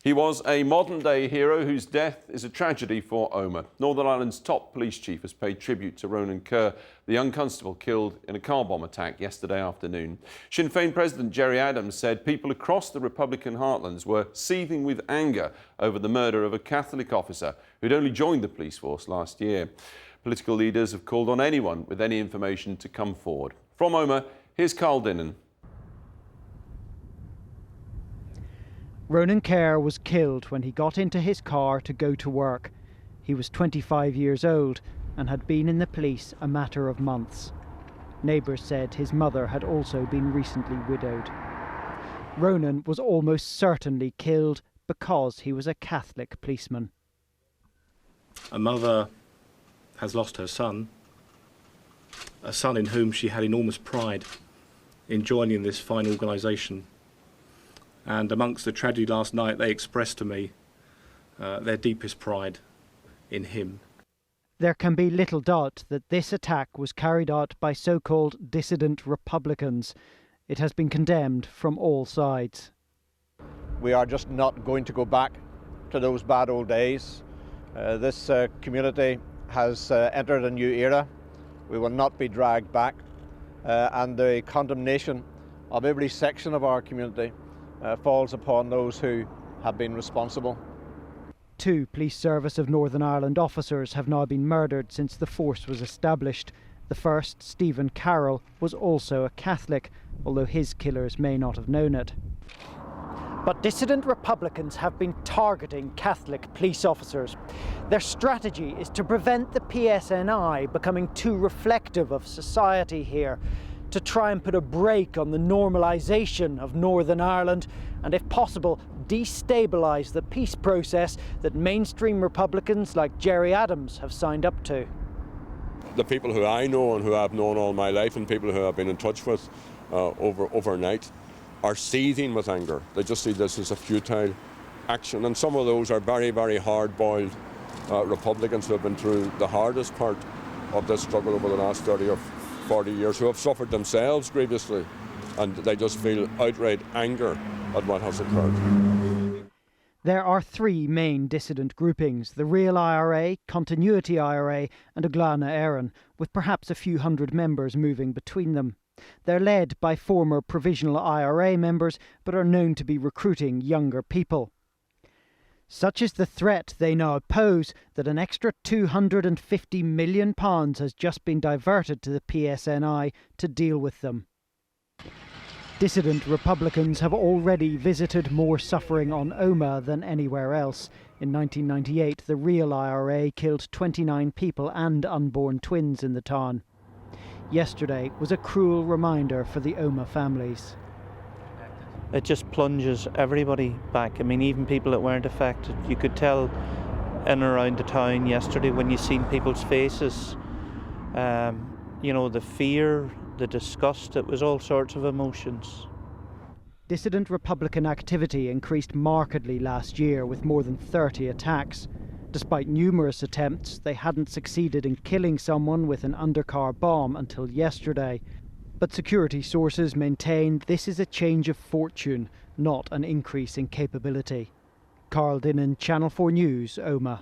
He was a modern-day hero whose death is a tragedy for Omagh. Northern Ireland's top police chief has paid tribute to Ronan Kerr, the young constable killed in a car bomb attack yesterday afternoon. Sinn Fein President Gerry said people across the Republican heartlands were seething with anger over the murder of a Catholic officer who'd only joined the police force last year. Political leaders have called on anyone with any information to come forward. From Omagh, here's Dinnan. Ronan Kerr was killed when he got into his car to go to work. He was 25 years old and had been in the police a matter of months. Neighbours said his mother had also been recently widowed. Ronan was almost certainly killed because he was a Catholic policeman. A mother has lost her son, a son in whom she had enormous pride in joining this fine organisation. And amongst the tragedy last night, they expressed to me their deepest pride in him. There can be little doubt that this attack was carried out by so-called dissident Republicans. It has been condemned from all sides. We are just not going to go back to those bad old days. This community has entered a new era. We will not be dragged back. And the condemnation of every section of our community falls upon those who have been responsible. 2 Police Service of Northern Ireland officers have now been murdered since the force was established. The first, Stephen Carroll, was also a Catholic, although his killers may not have known it. But dissident Republicans have been targeting Catholic police officers. Their strategy is to prevent the PSNI becoming too reflective of society here, to try and put a brake on the normalisation of Northern Ireland and, if possible, destabilise the peace process that mainstream Republicans like Gerry have signed up to. The people who I know and who I've known all my life and people who I've been in touch with overnight are seething with anger. They just see this as a futile action, and some of those are very, very hard-boiled Republicans who have been through the hardest part of this struggle over the last 30 or 40 years, who have suffered themselves grievously, and they just feel outright anger at what has occurred. There are 3 main dissident groupings: the Real IRA, Continuity IRA and Uglana Éireann, with perhaps a few hundred members moving between them. They're led by former Provisional IRA members, but are known to be recruiting younger people. Such is the threat they now pose that an extra £250 million has just been diverted to the PSNI to deal with them. Dissident Republicans have already visited more suffering on Omagh than anywhere else. In 1998, the Real IRA killed 29 people and unborn twins in the town. Yesterday was a cruel reminder for the Omagh families. It just plunges everybody back. I mean, even people that weren't affected. You could tell in and around the town yesterday when you seen people's faces, you know, the fear, the disgust, it was all sorts of emotions. Dissident Republican activity increased markedly last year with more than 30 attacks. Despite numerous attempts, they hadn't succeeded in killing someone with an undercar bomb until yesterday. But security sources maintain this is a change of fortune, not an increase in capability. Dinnan, Channel 4 News, Omagh.